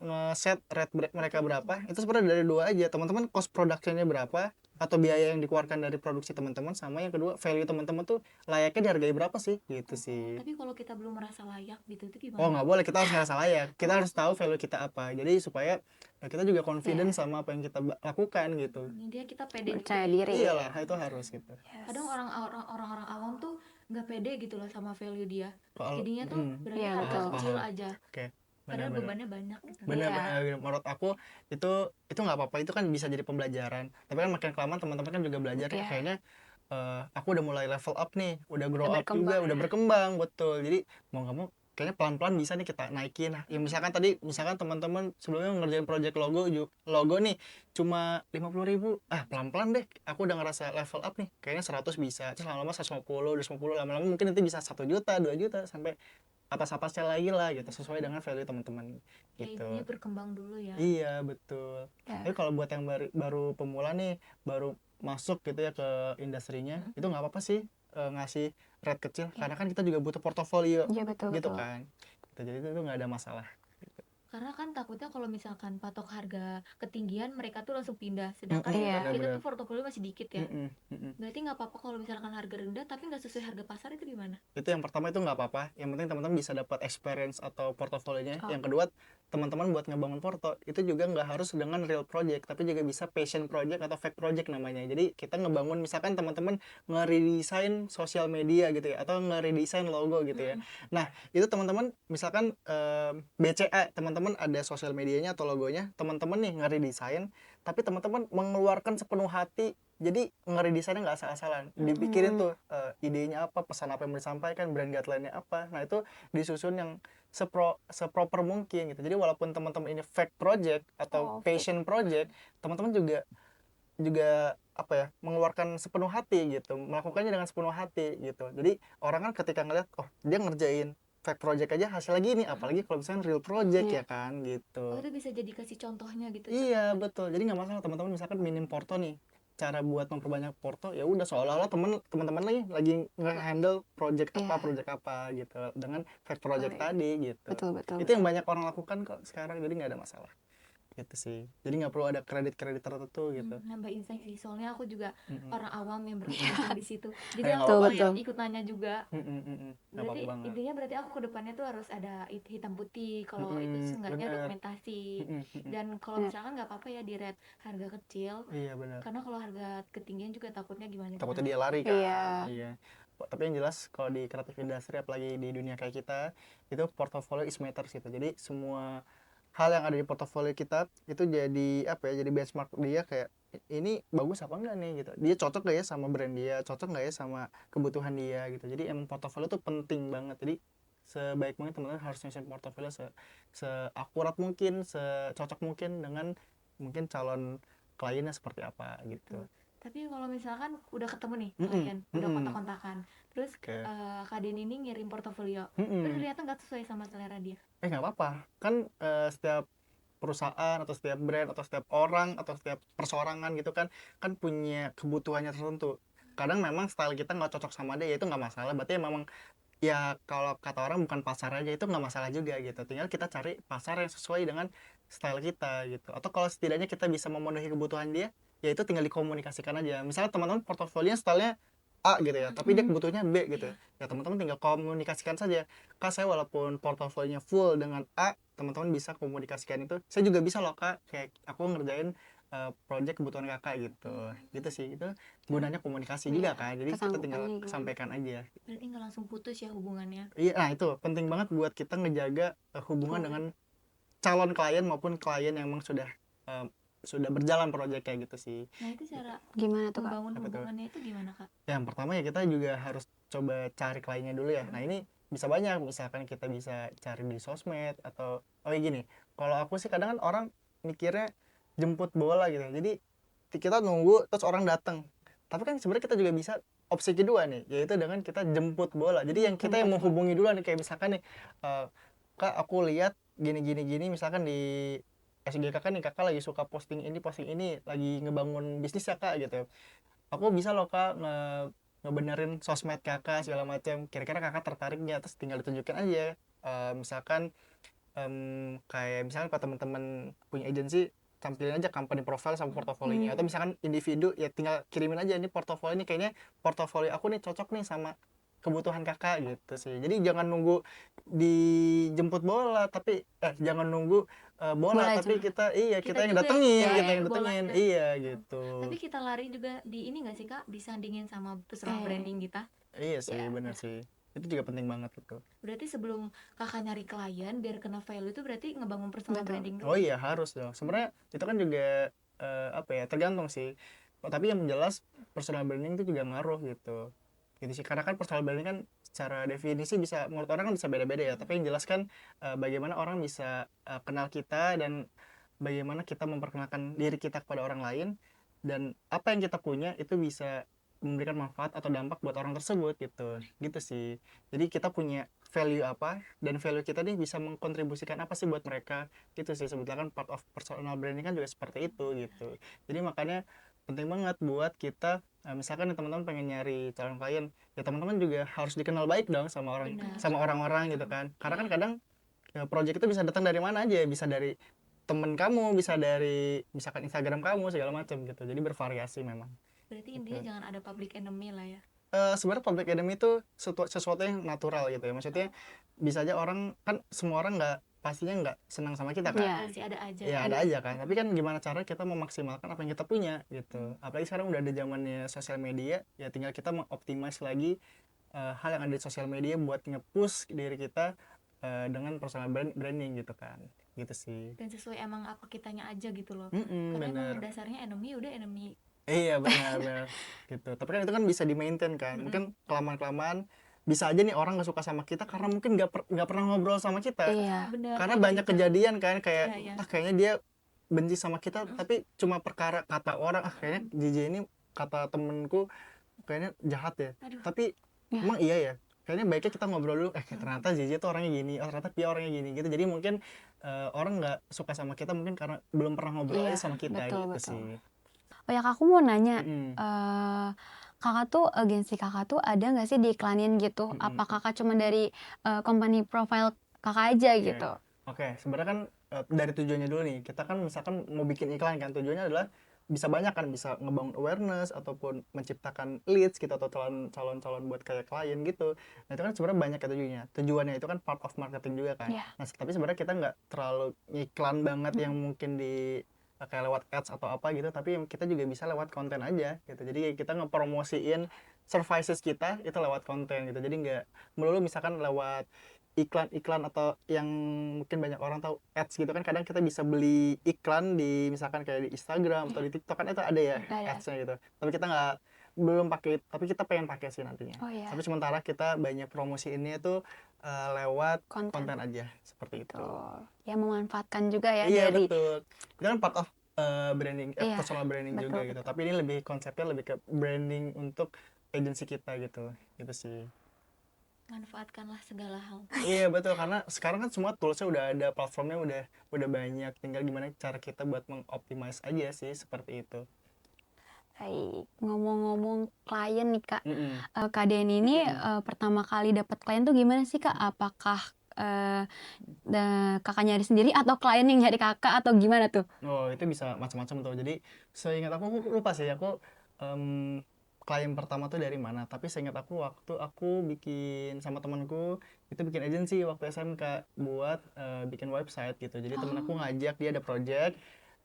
nge-set rate mereka berapa, itu sebenarnya dari dua aja, teman-teman cost productionnya berapa atau biaya yang dikeluarkan dari produksi teman-teman, sama yang kedua value teman-teman tuh layaknya dihargai berapa sih gitu sih. Tapi kalau kita belum merasa layak gitu itu Oh gimana? nggak boleh, kita harus ngerasa layak, kita harus tahu value kita apa, jadi supaya kita juga confident Iya. sama apa yang kita lakukan gitu. Intinya kita pede juga. Percaya diri. Iyalah itu harus gitu. Kadang orang-orang awam tuh nggak pede gitu loh sama value dia. Kalau Jadinya tuh berarti Iya, harga betul. kecil aja. Oke, Padahal benar-benar. bebannya banyak gitu. Bener-bener menurut aku itu nggak apa-apa, itu kan bisa jadi pembelajaran, tapi kan makin kelamaan teman-teman kan juga belajar ya Iya. kayaknya aku udah mulai level up nih, udah grow Udah up juga, berkembang udah berkembang, betul. Jadi mau nggak mau kayaknya pelan-pelan bisa nih kita naikin. Nah, ya misalkan teman-teman sebelumnya ngerjain project logo nih cuma 50.000, pelan-pelan deh aku udah ngerasa level up nih, kayaknya 100 bisa, terus lama-lama 150, 250, lama-lama mungkin nanti bisa 1 juta 2 juta sampai atas-atasnya lagi lah gitu, sesuai dengan value teman-teman Ya gitu. intinya berkembang dulu ya. Iya betul. Ya. Tapi kalau buat yang baru pemula nih, baru masuk gitu ya ke industrinya, itu nggak apa-apa sih ngasih rate kecil, karena kan kita juga butuh portofolio Iya, betul gitu betul. kan. Jadi itu nggak ada masalah. Karena kan takutnya kalau misalkan patok harga ketinggian mereka tuh langsung pindah. Sedangkan Iya. kita Benar-benar. tuh portofolio masih dikit ya. Mm-mm. Berarti nggak apa-apa kalau misalkan harga rendah tapi nggak sesuai harga pasar itu gimana? Itu yang pertama, itu nggak apa-apa, yang penting teman-teman bisa dapat experience atau portofolionya. Oh. Yang kedua, teman-teman buat ngebangun porto itu juga nggak harus dengan real project, tapi juga bisa passion project atau fake project namanya. Jadi kita ngebangun, misalkan teman-teman nge-redesign sosial media gitu ya, atau nge-redesign logo gitu ya. Nah itu teman-teman misalkan BCA, teman-teman ada sosial medianya atau logonya, teman-teman nih nge-redesign, tapi teman-teman mengeluarkan sepenuh hati. Jadi ngeredesainnya nggak asal-asalan, dipikirin tuh idenya apa, pesan apa yang mau disampaikan, brand guideline-nya apa. Nah itu disusun yang seproper mungkin gitu. Jadi walaupun teman-teman ini fake project atau passion project, teman-teman juga apa ya, mengeluarkan sepenuh hati gitu, melakukannya dengan sepenuh hati gitu. Jadi orang kan ketika ngeliat, oh dia ngerjain fake project aja hasilnya gini, apalagi kalau misalnya real project ya kan Oh gitu. itu bisa jadi kasih contohnya gitu. Iya betul, jadi nggak masalah teman-teman misalkan minim porto nih, cara buat memperbanyak porto ya udah seolah-olah teman-teman lagi nge-handle project apa gitu dengan fake project tadi gitu. Betul betul. Itu yang banyak orang lakukan kok sekarang, jadi nggak ada masalah gitu sih. Jadi nggak perlu ada kredit tertentu gitu. Nambah insight sih, soalnya aku juga orang awam yang berkecimpung di situ. Jadi Nggak aku apa-apa. kayak ikut nanya juga. Nggak Berarti apa-apa banget. intinya berarti aku ke depannya tuh harus ada hitam putih kalau itu seenggaknya bener. dokumentasi. Dan kalau misalkan nggak apa-apa ya di rate harga kecil, Iya benar. karena kalau harga ketinggian juga takutnya gimana. Takutnya dia lari kan. Iya. Tapi yang jelas kalau di kreatif industri, apalagi di dunia kayak kita, itu portfolio is matters gitu. Jadi semua hal yang ada di portofolio kita itu jadi apa ya, jadi benchmark dia, kayak ini bagus apa enggak nih gitu, dia cocok gak ya sama brand dia, cocok gak ya sama kebutuhan dia gitu. Jadi emang portofolio tuh penting banget. Jadi sebaik mungkin teman-teman harus nyusun portofolio seakurat mungkin, secocok mungkin dengan mungkin calon kliennya seperti apa gitu. Tapi kalau misalkan udah ketemu nih klien, udah kontak-kontakan, terus Kak Den ini ngirim portofolio, terus ternyata nggak sesuai sama selera dia. Nggak apa-apa kan, setiap perusahaan atau setiap brand atau setiap orang atau setiap perseorangan gitu kan punya kebutuhannya tertentu. Kadang memang style kita nggak cocok sama dia, ya itu nggak masalah, berarti memang ya kalau kata orang bukan pasar aja, itu nggak masalah juga gitu. Tinggal kita cari pasar yang sesuai dengan style kita gitu, atau kalau setidaknya kita bisa memenuhi kebutuhan dia, ya itu tinggal dikomunikasikan aja. Misalnya teman-teman portofolionya stylenya A gitu ya, tapi dia kebutuhannya B gitu ya, teman-teman tinggal komunikasikan saja. Kak, saya walaupun portofolionya full dengan A, teman-teman bisa komunikasikan itu, saya juga bisa loh Kak, kayak aku ngerjain project kebutuhan kakak gitu sih. Itu gunanya komunikasi juga kan, jadi kita tinggal sampaikan aja. Berarti nggak langsung putus ya hubungannya. Iya, nah itu penting banget buat kita ngejaga hubungan dengan calon klien maupun klien yang memang sudah berjalan proyek kayak gitu sih. Nah itu cara Gimana tuh Kak? membangun hubungannya itu gimana Kak? Yang pertama ya kita juga harus coba cari kliennya dulu ya. Nah ini bisa banyak, misalkan kita bisa cari di sosmed atau gini. Kalau aku sih kadang kan orang mikirnya jemput bola gitu. Jadi kita nunggu terus orang datang. Tapi kan sebenarnya kita juga bisa opsi kedua nih, yaitu dengan kita jemput bola. Jadi yang kita yang menghubungi duluan nih, kayak misalkan nih, Kak aku lihat gini gini gini, misalkan di SG Kakak nih, Kakak lagi suka posting ini, lagi ngebangun bisnis ya Kak gitu. Aku bisa loh Kak ngebenerin sosmed Kakak segala macam. Kira-kira Kakak tertarik nggak? Terus tinggal ditunjukin aja. Misalkan kayak misalkan kalau teman-teman punya agensi, tampilin aja company profile sama portofolionya. Atau misalkan individu ya tinggal kirimin aja, ini portofolio ini kayaknya portofolio aku nih cocok nih sama kebutuhan Kakak gitu sih. Jadi jangan nunggu dijemput bola, tapi jangan nunggu bola Bola tapi juga. kita yang juga datengin, ya, kita ya. yang datengin. bolanya. Iya gitu. Tapi kita lari juga di ini nggak sih Kak, disandingin sama personal Iya. branding kita. Iya sih, Ya. bener sih. Itu juga penting banget gitu. Berarti sebelum Kakak nyari klien biar kena value itu berarti ngebangun personal Betul. branding Oh dulu. iya harus dong. Sebenarnya itu kan juga apa ya, tergantung sih. Tapi yang jelas personal branding itu juga ngaruh gitu. Gitu sih. Karena kan personal branding kan secara definisi bisa, menurut orang kan bisa beda-beda ya. Tapi yang jelas kan bagaimana orang bisa kenal kita, dan bagaimana kita memperkenalkan diri kita kepada orang lain, dan apa yang kita punya itu bisa memberikan manfaat atau dampak buat orang tersebut gitu sih. Jadi kita punya value apa, dan value kita nih bisa mengkontribusikan apa sih buat mereka, gitu sih. Sebetulnya kan part of personal branding kan juga seperti itu gitu. Jadi makanya penting banget buat kita, misalkan nih teman-teman pengen nyari calon klien, ya teman-teman juga harus dikenal baik dong Benar. sama orang-orang gitu kan. Karena kan kadang project itu bisa datang dari mana aja, bisa dari temen kamu, bisa dari misalkan Instagram kamu segala macam gitu. Jadi bervariasi memang. Berarti intinya jangan ada public enemy lah ya. Sebenarnya public enemy itu sesuatu yang natural gitu ya. Maksudnya bisa aja orang kan, semua orang pastinya nggak senang sama kita kan. Iya. Pasti ada aja. Ya ada aja kan. Tapi kan gimana cara kita memaksimalkan apa yang kita punya gitu. Apalagi sekarang udah ada zamannya sosial media, ya tinggal kita mengoptimize lagi hal yang ada di sosial media buat nge-push diri kita dengan personal branding gitu kan. Gitu sih. Dan sesuai emang apa kitanya aja gitu loh. Karena Karena bener. emang dasarnya enemy udah enemy. Iya benar gitu. Tapi kan itu kan bisa di maintain kan. Mungkin kelamaan bisa aja nih orang nggak suka sama kita karena mungkin nggak pernah ngobrol sama kita. Iya. Bener. Karena kayak banyak gitu. kejadian kan, kayak Iya. kayaknya dia benci sama kita, tapi cuma perkara kata orang, kayaknya JJ ini, kata temenku kayaknya jahat ya. Aduh. Tapi Ya. emang iya ya. Kayaknya baiknya kita ngobrol dulu. Ternyata JJ tuh orangnya gini. Oh ternyata Pia orangnya gini gitu. Jadi mungkin orang nggak suka sama kita mungkin karena belum pernah ngobrol Iya, aja sama kita betul, gitu betul. sih. Oh ya, Kak, aku mau nanya, Mm-mm. Kakak tuh agensi Kakak tuh ada nggak sih diiklanin gitu? Apa Kakak cuma dari company profile Kakak aja Oke. gitu? Oke, sebenarnya kan dari tujuannya dulu nih. Kita kan misalkan mau bikin iklan kan, tujuannya adalah bisa banyak kan, bisa ngebangun awareness ataupun menciptakan leads gitu, atau calon-calon buat kayak klien gitu. Nah itu kan sebenarnya banyak ya tujuannya. Tujuannya itu kan part of marketing juga kan. Iya. Nah tapi sebenarnya kita nggak terlalu iklan banget yang mungkin di kayak lewat ads atau apa gitu, tapi kita juga bisa lewat konten aja gitu. Jadi kita ngepromosiin services kita itu lewat konten gitu. Jadi nggak melulu misalkan lewat iklan-iklan, atau yang mungkin banyak orang tahu ads gitu kan. Kadang kita bisa beli iklan di misalkan kayak di Instagram atau di TikTok kan, itu ada ya Ada. ads-nya gitu. Tapi kita belum pakai, tapi kita pengen pakai sih nantinya. Oh iya. Tapi sementara kita banyak promosiinnya tuh lewat Konten. konten aja seperti itu. Tuh. Ya memanfaatkan juga ya Iya dari betul. Itu kan part of branding, Iya, personal branding betul, juga gitu. betul. Tapi ini lebih konsepnya lebih ke branding untuk agensi kita gitu. Gitu sih. Manfaatkanlah segala hal. Iya betul, karena sekarang kan semua toolsnya udah ada, platformnya udah banyak, tinggal gimana cara kita buat mengoptimize aja sih, seperti itu. Baik, ngomong-ngomong klien nih Kak, Mm-mm. Kak Denny ini pertama kali dapat klien tuh gimana sih Kak? Apakah Kakak nyari sendiri atau klien yang nyari Kakak atau gimana tuh? Oh itu bisa macam-macam tuh. Jadi seingat aku lupa sih aku klien pertama tuh dari mana. Tapi seingat aku waktu aku bikin sama temanku, itu bikin agensi waktu SMK buat bikin website gitu. Jadi temen aku ngajak, dia ada project,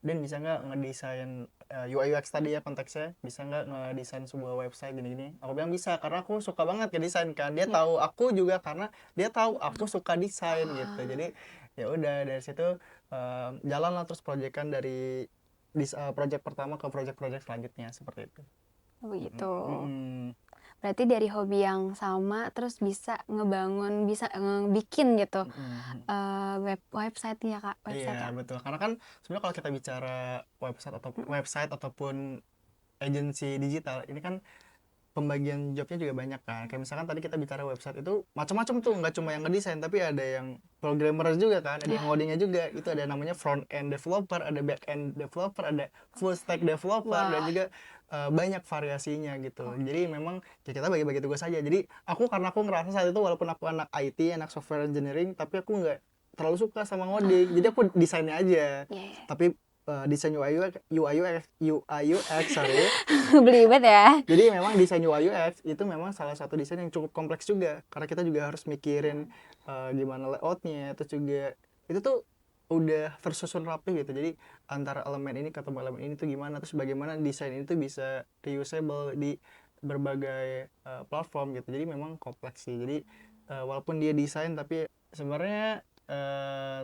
dan bisa nggak ngedesain UI UX tadi ya konteksnya, bisa nggak ngedesain sebuah website gini-gini. Aku bilang bisa, karena aku suka banget ngedesain kan. Dia tahu aku juga karena dia tahu aku suka desain gitu. Jadi ya udah dari situ jalan lah terus proyekan dari project pertama ke project-project selanjutnya seperti itu. Begitu. Mm-mm. Berarti dari hobi yang sama terus bisa ngebangun, bisa bikin gitu website ya Kak, website Iya ya. betul, karena kan sebenarnya kalau kita bicara website ataupun agensi digital ini kan pembagian jobnya juga banyak kan. Kayak misalkan tadi kita bicara website itu macam-macam tuh, nggak cuma yang ngedesain tapi ada yang programmer juga kan, ada yang ngodingnya juga. Itu ada namanya front end developer, ada back end developer, ada full stack developer dan Wah. juga banyak variasinya gitu. Jadi memang ya kita bagi-bagi tugas aja. Jadi karena aku ngerasa saat itu walaupun aku anak IT, anak software engineering, tapi aku nggak terlalu suka sama ngoding. Jadi aku desainnya aja. Iya, iya. Tapi desain UI UX, sorry. Belibet ya. Jadi memang desain UI UX itu memang salah satu desain yang cukup kompleks juga karena kita juga harus mikirin gimana layoutnya, terus juga itu tuh udah tersusun rapi gitu. Jadi antara elemen ini ketemu elemen ini tuh gimana, terus bagaimana desain ini tuh bisa reusable di berbagai platform gitu. Jadi memang kompleks sih. Jadi walaupun dia desain tapi sebenarnya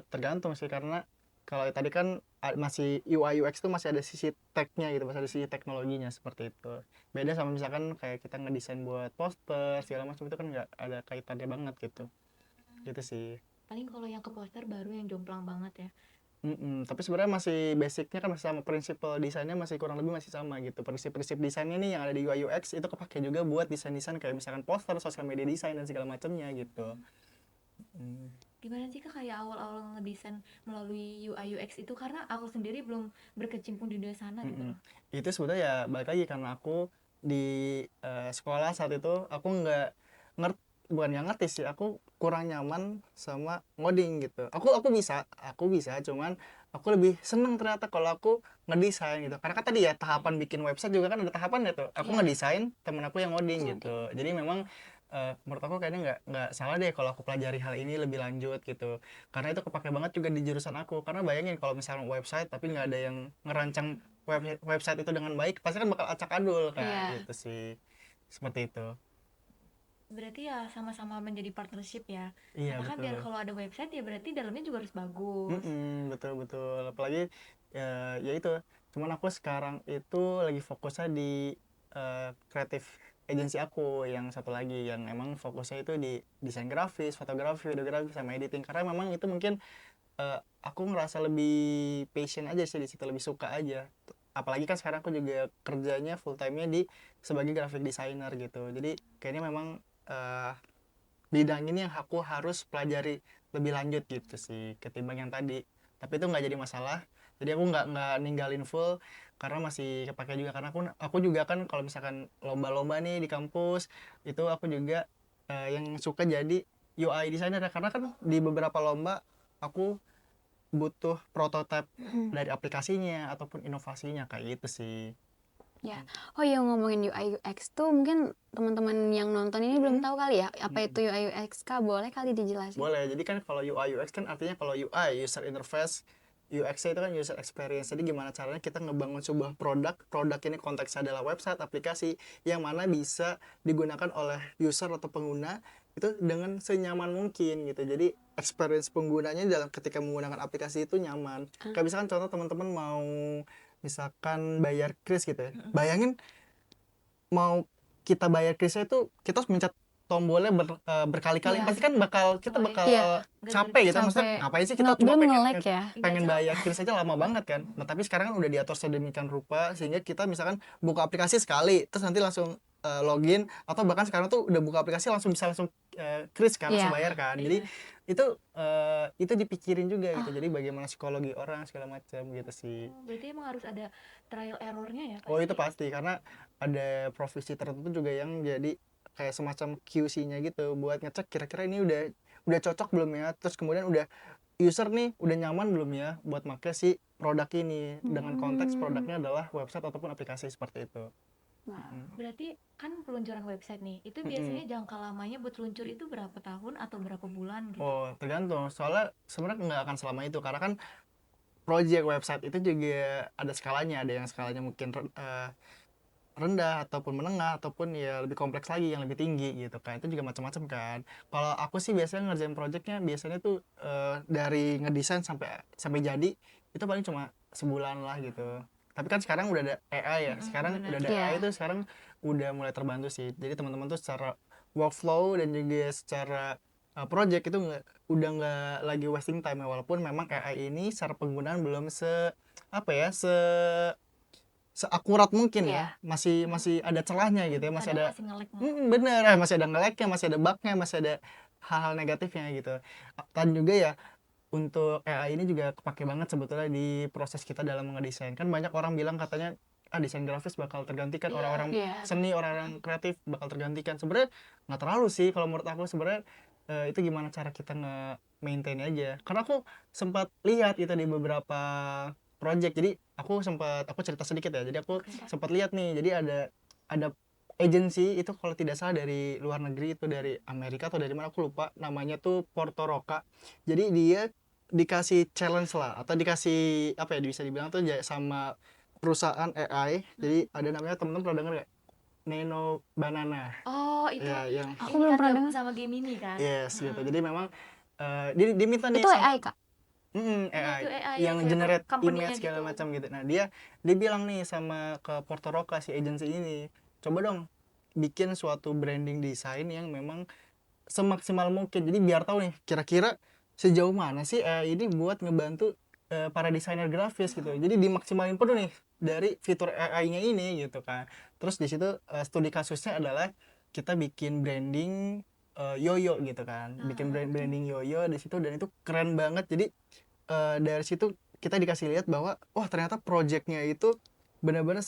tergantung sih, karena kalau tadi kan masih UI UX tuh masih ada sisi tech-nya gitu, masih ada sisi teknologinya seperti itu. Beda sama misalkan kayak kita ngedesain buat poster segala macam, itu kan nggak ada kaitannya banget gitu. Gitu sih. Paling kalau yang ke poster baru yang jomplang banget ya. Tapi sebenarnya masih basicnya kan masih sama, prinsipal desainnya masih kurang lebih masih sama gitu. Prinsip-prinsip desainnya nih yang ada di UI UX itu kepake juga buat desain-desain kayak misalkan poster, sosial media desain dan segala macamnya gitu. Mm. Gimana sih Kak kayak awal-awal ngedesain melalui UI UX itu, karena aku sendiri belum berkecimpung di dunia sana gitu loh. Itu sebetulnya ya balik lagi karena aku di sekolah saat itu aku nggak ngerti, bukan nggak ngerti sih, aku kurang nyaman sama ngoding gitu. Aku bisa cuman aku lebih seneng ternyata kalau aku ngedesain gitu, karena kan tadi ya tahapan bikin website juga kan ada tahapannya tuh. Aku Iya. ngedesain, temen aku yang ngoding gitu. Jadi memang menurut aku kayaknya nggak salah deh kalau aku pelajari hal ini lebih lanjut gitu, karena itu kepake banget juga di jurusan aku. Karena bayangin kalau misalnya website tapi nggak ada yang ngerancang website itu dengan baik, pasti kan bakal acak-adul Iya. kayak gitu sih, seperti itu. Berarti ya sama-sama menjadi partnership ya. Iya Karena kan biar betul. kalau ada website ya berarti dalamnya juga harus bagus. Betul betul, apalagi ya itu, cuman aku sekarang itu lagi fokusnya di kreatif agency aku yang satu lagi, yang emang fokusnya itu di desain grafis, fotografi, videografi, sama editing. Karena memang itu mungkin aku ngerasa lebih passion aja sih di situ, lebih suka aja. Apalagi kan sekarang aku juga kerjanya full time-nya sebagai graphic designer gitu. Jadi kayaknya memang eh, bidang ini yang aku harus pelajari lebih lanjut gitu sih ketimbang yang tadi. Tapi itu nggak jadi masalah. Jadi aku nggak ninggalin full karena masih kepake juga, karena aku juga kan kalau misalkan lomba-lomba nih di kampus itu aku juga yang suka jadi UI designer, karena kan di beberapa lomba aku butuh prototipe dari aplikasinya ataupun inovasinya kayak gitu sih. Ya. Oh ya, ngomongin UI UX tuh mungkin teman-teman yang nonton ini belum tahu kali ya apa itu UI UX, Kak? Boleh kali dijelasin? Boleh. Jadi kan kalau UI UX kan artinya, kalau UI user interface, UX itu kan user experience. Jadi gimana caranya kita ngebangun sebuah produk ini konteksnya adalah website, aplikasi yang mana bisa digunakan oleh user atau pengguna itu dengan senyaman mungkin gitu. Jadi experience penggunanya dalam ketika menggunakan aplikasi itu nyaman. Kayak misalkan contoh teman-teman mau misalkan bayar kris gitu ya. Bayangin mau kita bayar krisnya itu kita harus mencet tombolnya berkali-kali, Iya. pasti kan kita Oh, bakal Iya. capek gitu. Maksudnya Sampai ngapain sih kita cuma belum pengen nge-lag ya. pengen bayar kris aja lama banget kan. Nah tapi sekarang kan udah diatur sedemikian rupa sehingga kita misalkan buka aplikasi sekali terus nanti langsung login, atau bahkan sekarang tuh udah buka aplikasi langsung bisa langsung kris kan, langsung Iya. bayar kan. Jadi itu dipikirin juga gitu, jadi bagaimana psikologi orang segala macam gitu sih. Berarti emang harus ada trial errornya ya Oh itu pasti. pasti, karena ada profesi tertentu juga yang jadi kayak semacam QC-nya gitu buat ngecek kira-kira ini udah cocok belum ya, terus kemudian udah user nih udah nyaman belum ya buat make si produk ini dengan konteks produknya adalah website ataupun aplikasi seperti itu. Berarti kan peluncuran website nih, itu Mm-mm. biasanya jangka lamanya buat luncur itu berapa tahun atau berapa bulan gitu? Oh tergantung, soalnya sebenarnya nggak akan selama itu, karena kan project website itu juga ada skalanya, ada yang skalanya mungkin rendah ataupun menengah ataupun ya lebih kompleks lagi yang lebih tinggi gitu kan, itu juga macam-macam kan. Kalau aku sih biasanya ngerjain projectnya biasanya tuh dari ngedesain sampai sampai jadi itu paling cuma sebulan lah gitu. Tapi kan sekarang udah ada AI ya, sekarang benar. udah ada Iya. AI itu sekarang udah mulai terbantu sih, jadi teman-teman tuh secara workflow dan juga secara project itu udah nggak lagi wasting time ya, walaupun memang AI ini secara penggunaan belum apa ya seakurat mungkin Iya. ya, masih ada celahnya gitu ya, masih Kadang ada masih nge-lag bener, masih ada nge-lag-nya, masih ada bug-nya, masih ada hal-hal negatifnya gitu. Dan juga ya untuk AI ini juga kepake banget sebetulnya di proses kita dalam ngedesain. Kan banyak orang bilang katanya desain grafis bakal tergantikan, Iya. orang-orang Iya. seni, orang-orang kreatif bakal tergantikan. Sebenarnya nggak terlalu sih kalau menurut aku, sebenarnya itu gimana cara kita nge-maintain aja. Karena aku sempat lihat itu di beberapa project. Jadi aku cerita sedikit ya. Jadi aku sempat lihat nih. Jadi ada agency itu kalau tidak salah dari luar negeri, itu dari Amerika atau dari mana aku lupa. Namanya tuh Porto Roca. Jadi dia dikasih challenge lah, atau dikasih apa ya, bisa dibilang tuh sama perusahaan AI. Jadi ada namanya, temen-temen pernah denger gak? Nano Banana. Oh, itu Ya, yang Aku ini belum kan pernah gabung dengar. sama game ini kan. yes gitu. Jadi memang dia diminta nih Itu sama AI, Kak? AI Itu AI yang kayak generate company-nya image segala gitu. macam gitu. Nah, dia bilang nih sama ke Porto Roca, si agency ini, coba dong bikin suatu branding design yang memang semaksimal mungkin. Jadi biar tahu nih kira-kira sejauh mana sih ini buat ngebantu para desainer grafis gitu. Jadi dimaksimalin penuh nih dari fitur AI-nya ini gitu kan. Terus di situ studi kasusnya adalah kita bikin branding yoyo gitu kan. Bikin branding yoyo di situ, dan itu keren banget. Jadi dari situ kita dikasih lihat bahwa wah, ternyata projectnya itu benar-benar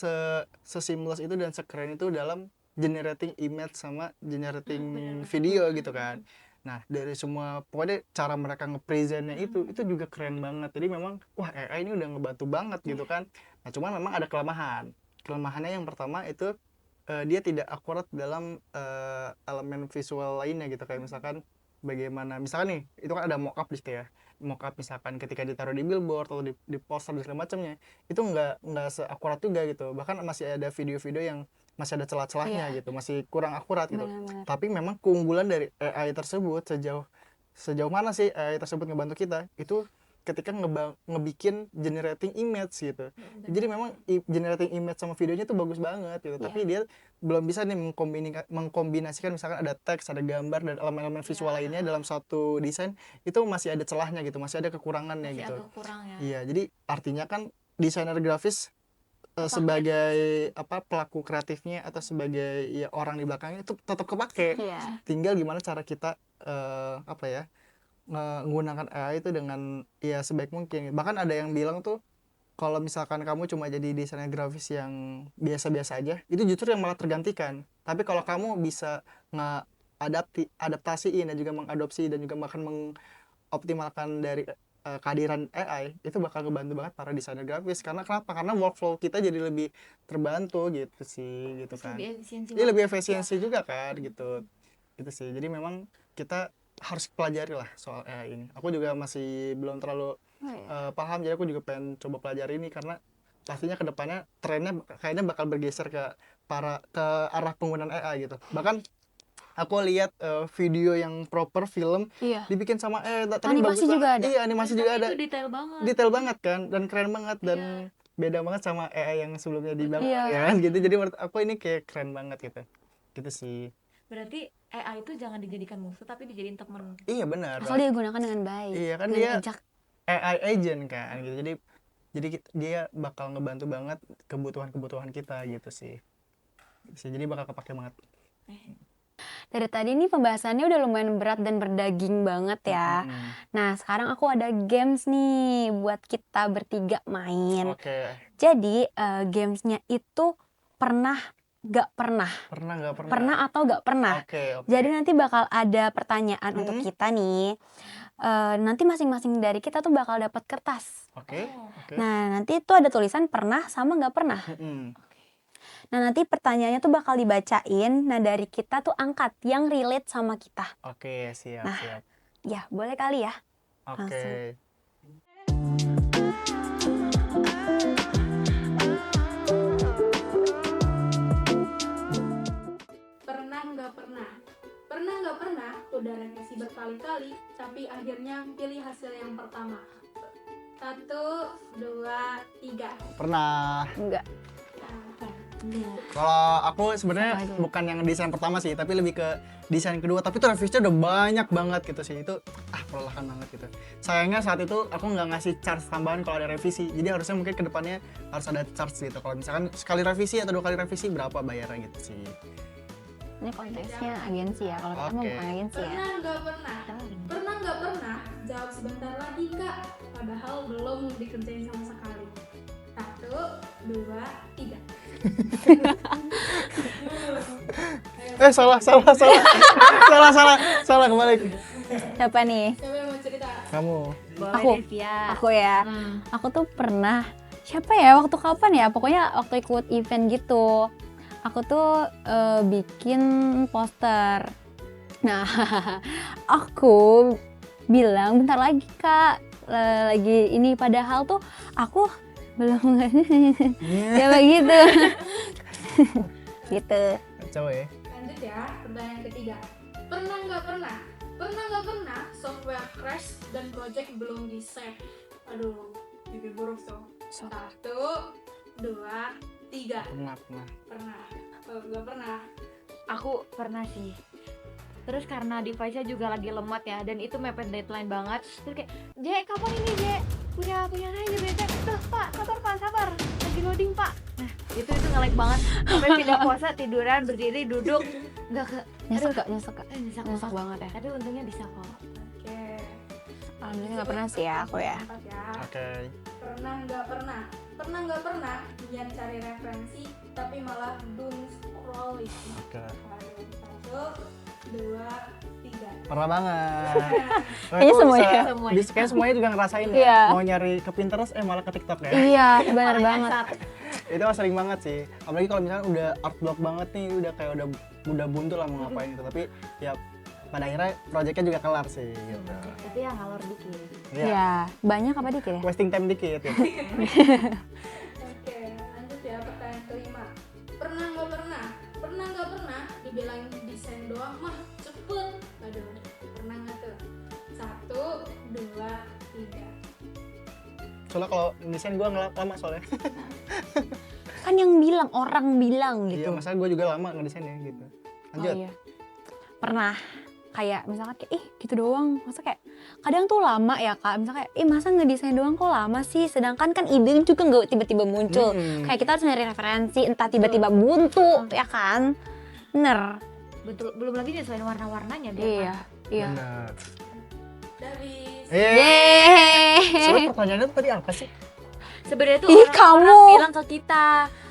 seamless itu dan sekeren itu dalam generating image sama generating video gitu kan. Nah, dari semua pokoknya cara mereka nge-presentnya itu juga keren banget. Jadi memang wah, AI ini udah ngebantu banget gitu kan. Nah, cuman memang ada kelemahan. Kelemahannya yang pertama itu dia tidak akurat dalam elemen visual lainnya gitu, kayak misalkan bagaimana misalkan nih, itu kan ada mockup di situ ya. Mockup misalkan ketika ditaruh di billboard atau di poster dan segala macamnya, itu nggak seakurat juga gitu. Bahkan masih ada video-video yang masih ada celah-celahnya Iya. gitu, masih kurang akurat gitu. Benar-benar. Tapi memang keunggulan dari AI tersebut, sejauh mana sih AI tersebut ngebantu kita itu ketika ngebikin generating image gitu. Jadi memang generating image sama videonya tuh bagus banget gitu. Iya. Tapi dia belum bisa nih mengkombinasikan misalkan ada teks, ada gambar, dan elemen-elemen visual lainnya dalam satu desain. Itu masih ada celahnya gitu, masih ada kekurangannya Masih gitu. agak kurang ya. Iya, jadi artinya kan desainer grafis sebagai pelaku kreatifnya atau sebagai ya orang di belakangnya itu tetap kepake. Iya. Tinggal gimana cara kita menggunakan AI itu dengan ya sebaik mungkin. Bahkan ada yang bilang tuh kalau misalkan kamu cuma jadi desainer grafis yang biasa-biasa aja, itu justru yang malah tergantikan. Tapi kalau kamu bisa adaptasiin dan juga mengadopsi dan juga bahkan mengoptimalkan dari kehadiran AI, itu bakal ngebantu banget para desainer grafis. Karena kenapa? Karena workflow kita jadi lebih terbantu gitu sih, gitu Terus kan. lebih efisiensi Iya, lebih waktu. efisiensi juga kan gitu. Gitu sih. Jadi memang kita harus pelajari lah soal AI ini. Aku juga masih belum terlalu Oh, iya. paham, jadi aku juga pengen coba pelajari ini karena pastinya kedepannya trennya kayaknya bakal bergeser ke arah penggunaan AI gitu. Bahkan aku lihat video yang proper film Iya. dibikin sama tapi bagus Animasi juga banget. ada. Iya, animasi Tapi juga ada. itu detail banget. Detail banget kan, dan keren banget, dan Iya. beda banget sama AI yang sebelumnya dibangun Iya. ya kan gitu. Jadi menurut aku ini kayak keren banget gitu. Gitu sih. Berarti AI itu jangan dijadikan musuh tapi dijadiin teman. Iya, benar. Asal dia gunakan dengan baik. Iya kan, dengan dia bijak. AI agent kan gitu. Jadi dia bakal ngebantu banget kebutuhan kita gitu sih. Jadi bakal kepake banget. Dari tadi nih pembahasannya udah lumayan berat dan berdaging banget ya. Nah, sekarang aku ada games nih buat kita bertiga main. Oke. Jadi gamesnya itu pernah gak pernah. Pernah nggak pernah? Pernah atau gak pernah. Oke. Jadi nanti bakal ada pertanyaan untuk kita nih. Nanti masing-masing dari kita tuh bakal dapat kertas. Oke. Nah, nanti itu ada tulisan pernah sama gak pernah. Nah, nanti pertanyaannya tuh bakal dibacain. Nah, dari kita tuh angkat yang relate sama kita. Oke, siap. Ya, boleh kali ya. Oke. Pernah nggak pernah? Pernah nggak pernah udah revisi berkali-kali, tapi akhirnya pilih hasil yang pertama. 1, 2, 3. Pernah. Enggak. Kalau aku sebenarnya Apa itu? bukan yang desain pertama sih, tapi lebih ke desain kedua. Tapi itu revisinya udah banyak banget gitu sih. Itu perlahan banget gitu. Sayangnya saat itu aku nggak ngasih charge tambahan kalau ada revisi. Jadi harusnya mungkin kedepannya harus ada charge gitu. Kalau misalkan sekali revisi atau 2 kali revisi berapa bayarnya gitu sih. Ini konteksnya agensi ya, kalau kita mah Oke. bukan agensi ya. Pernah nggak pernah? Pernah nggak pernah? Jawab sebentar lagi kak. Padahal belum dikerjain sama sekali. 1, 2, 3. Salah kembali. Siapa nih? Siapa yang mau cerita? Kamu. Aku. Aku ya. Aku tuh pernah, siapa ya, waktu kapan ya, pokoknya waktu ikut event gitu, aku tuh bikin poster. Nah, aku bilang bentar lagi kak, lagi ini, padahal tuh aku belum ya begitu. Gitu. Coba ya. Lanjut ya, pertanyaan ketiga. Pernah nggak pernah? Pernah nggak pernah software crash dan project belum di save? Aduh, mimpi buruk tuh. 1, 2, 3. Pernah. Pernah. Oh, nggak pernah. Aku pernah sih. Terus karena device-nya juga lagi lemot ya, dan itu mepet deadline banget. Terus kayak, Jek, kapan ini Jek? Punya aja bete. Tuh Pak, sabar. Lagi loading Pak. Nah, itu nge-lag banget. Sampai pindah pose, tiduran, berdiri, duduk. Nggak ke... Nyesek Nyesek banget ya. Tapi untungnya bisa kok. Oke. Alhamdulillah nggak pernah sih ya aku ya. Empat ya. Oke. Pernah nggak pernah? Pernah nggak pernah niat cari referensi tapi malah doom scrolling? Oke. Aduh, 1, 2, 3. Pernah banget. Kayaknya semuanya. Kayaknya semuanya juga ngerasain ya. Iya. Mau nyari ke Pinterest malah ke TikTok ya. Iya, benar banget. Itu mah sering banget sih. Apalagi kalau misalnya udah art block banget nih, udah kayak udah buntu lah mau ngapain gitu. Tapi ya pada akhirnya proyeknya juga kelar sih gitu. Tapi yang ngalor dikit. Iya. Iya, banyak apa dikit ya? Wasting time dikit gitu. Oke, lanjut ya pertanyaan kelima. Pernah nggak pernah? Pernah nggak pernah dibilangin desain doang mah cepet? Aduh, pernah nggak tuh? 1, 2, 3. Soalnya kalau desain gue lama soalnya. Kan yang bilang, orang bilang Iya, gitu. masa gue juga lama ngedesainnya gitu. Lanjut. Oh iya. Pernah kayak misalkan kayak gitu doang, masa kayak kadang tuh lama ya kak, misalnya kayak masa ngedesain doang kok lama sih, sedangkan kan ide juga nggak tiba-tiba muncul. Kayak kita harus nyari referensi, entah tiba-tiba buntu ya kan, bener. Betul, belum lagi nyesuaiin warna-warnanya dia. Iya, iya. Benar. Udah habis. Yeay. Soalnya pertanyaannya tuh tadi apa sih? Sebenarnya tuh Ih, orang kamu. bilang ke kita.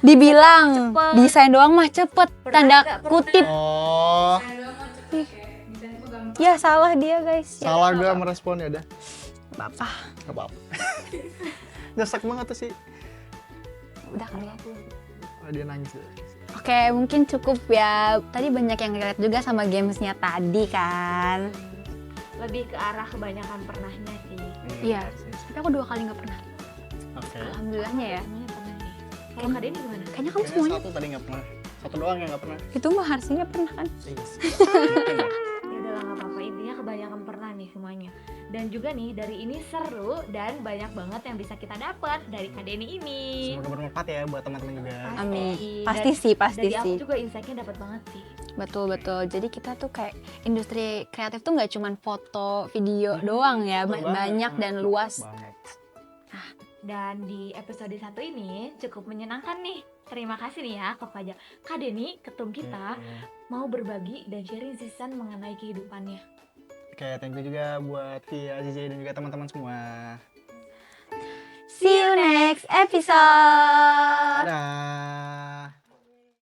Dibilang Cepet. desain doang mah cepet, Pernah tanda nggak? Pernah. kutip. Oh, Desain doang mah cepet kayak desain itu gampang. Ya salah dia guys. Ya, salah gue merespon ya udah. apa? Gak apa-apa. Nyesek banget tuh sih. Udah kali ya. Oh, dia nangis. Oke, mungkin cukup ya. Tadi banyak yang relate juga sama gamesnya tadi kan. Lebih ke arah kebanyakan pernahnya sih. Iya. Tapi aku 2 kali nggak pernah. Oke. Alhamdulillahnya ya. Semuanya pernah nih. Kalau Kak Denny gimana? Kayaknya kamu Kayaknya semuanya satu tadi nggak pernah. Satu doang yang nggak pernah. itu mah harusnya pernah kan? Ya udahlah nggak apa-apa, intinya kebanyakan pernah nih semuanya. Dan juga nih dari ini seru dan banyak banget yang bisa kita dapat dari Kak Denny ini. Semoga bermanfaat ya buat teman-teman juga. Amin. Dan Pasti sih, pasti dari aku sih. juga insight-nya dapat banget sih. Betul betul. Jadi kita tuh kayak industri kreatif tuh nggak cuman foto, video doang ya, Betul banget. banyak dan luas. Banget. Dan di episode 1 ini cukup menyenangkan nih. Terima kasih nih ya kepada Kak Denny, ketum kita, mau berbagi dan sharing season mengenai kehidupannya. Oke, thank you juga buat Tia, Zizi, dan juga teman-teman semua. See you next episode. Dadah.